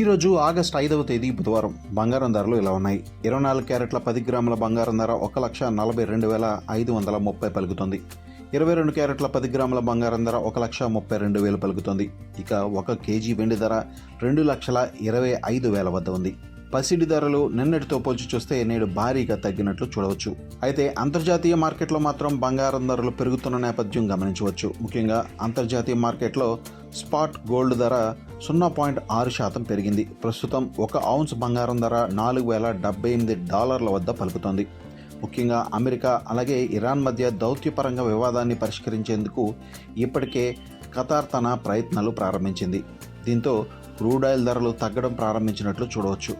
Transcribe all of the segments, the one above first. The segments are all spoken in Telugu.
ఈరోజు ఆగస్టు 5వ తేదీ బుధవారం. బంగారం ధరలు ఇలా ఉన్నాయి. 24 క్యారెట్ల 10 గ్రాముల బంగారం ధర 1,42,530 పలుకుతుంది. 22 క్యారెట్ల 10 గ్రాముల బంగారం ధర 1,32,000 పలుకుతుంది. ఇక 1 కేజీ వెండి ధర 2,25,000 వద్ద ఉంది. పసిడి ధరలు నిన్నటితో పోల్చి చూస్తే నేడు భారీగా తగ్గినట్లు చూడవచ్చు. అయితే అంతర్జాతీయ మార్కెట్లో మాత్రం బంగారం ధరలు పెరుగుతున్న నేపథ్యం గమనించవచ్చు. ముఖ్యంగా అంతర్జాతీయ మార్కెట్లో స్పాట్ గోల్డ్ ధర 0.6% పెరిగింది. ప్రస్తుతం 1 ఔన్స్ బంగారం ధర $4,078 వద్ద పలుకుతోంది. ముఖ్యంగా అమెరికా అలాగే ఇరాన్ మధ్య దౌత్యపరంగా వివాదాన్ని పరిష్కరించేందుకు ఇప్పటికే ఖతార్ తన ప్రయత్నాలు ప్రారంభించింది. దీంతో క్రూడ్ ఆయిల్ ధరలు తగ్గడం ప్రారంభించినట్లు చూడవచ్చు.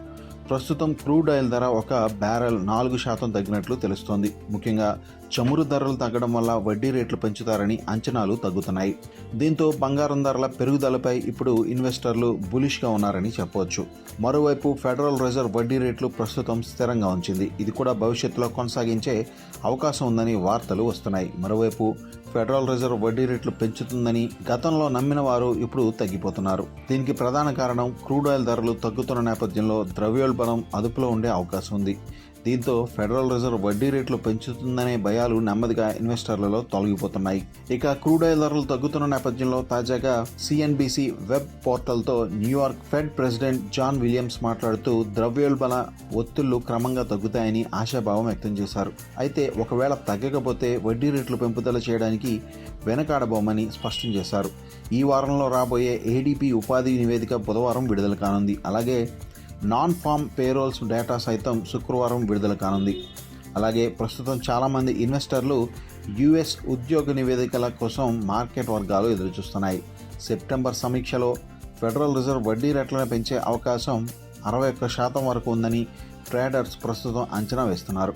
ప్రస్తుతం క్రూడ్ ఆయిల్ ధర ఒక బ్యారెల్ 4% తగ్గినట్లు తెలుస్తోంది. ముఖ్యంగా చమురు ధరలు తగ్గడం వల్ల వడ్డీ రేట్లు పెంచుతారని అంచనాలు తగ్గుతున్నాయి. దీంతో బంగారం ధరల పెరుగుదలపై ఇప్పుడు ఇన్వెస్టర్లు బులిష్గా ఉన్నారని చెప్పవచ్చు. మరోవైపు ఫెడరల్ రిజర్వ్ వడ్డీ రేట్లు ప్రస్తుతం స్థిరంగా ఉంచింది. ఇది కూడా భవిష్యత్తులో కొనసాగించే అవకాశం ఉందని వార్తలు వస్తున్నాయి. మరోవైపు ఫెడరల్ రిజర్వ్ వడ్డీ రేట్లు పెంచుతుందని గతంలో నమ్మిన వారు ఇప్పుడు తగ్గిపోతున్నారు. దీనికి ప్రధాన కారణం క్రూడ్ ఆయిల్ ధరలు తగ్గుతున్న నేపథ్యంలో ద్రవ్యోల్బణం అదుపులో ఉండే అవకాశం ఉంది. దీంతో ఫెడరల్ రిజర్వ్ వడ్డీ రేట్లు పెంచుతుందనే భయాలు నెమ్మదిగా ఇన్వెస్టర్లలో తొలగిపోతున్నాయి. ఇక క్రూడ్ ఆయిల్ ధరలు తగ్గుతున్న నేపథ్యంలో తాజాగా CNBC వెబ్ పోర్టల్తో New York Fed president John Williams మాట్లాడుతూ ద్రవ్యోల్బణ ఒత్తిళ్లు క్రమంగా తగ్గుతాయని ఆశాభావం వ్యక్తం చేశారు. అయితే ఒకవేళ తగ్గకపోతే వడ్డీ రేట్లు పెంపుదల చేయడానికి వెనకాడబోమని స్పష్టం చేశారు. ఈ వారంలో రాబోయే ADP ఉపాధి నివేదిక బుధవారం విడుదల కానుంది. అలాగే నాన్ ఫామ్ పేరోల్స్ డేటా సైతం శుక్రవారం విడుదల కానుంది. అలాగే ప్రస్తుతం చాలామంది ఇన్వెస్టర్లు US ఉద్యోగ నివేదికల కోసం మార్కెట్ వర్గాలు ఎదురుచూస్తున్నాయి. సెప్టెంబర్ సమీక్షలో ఫెడరల్ రిజర్వ్ వడ్డీ రేట్లను పెంచే అవకాశం 61% వరకు ఉందని ట్రేడర్స్ ప్రస్తుతం అంచనా వేస్తున్నారు.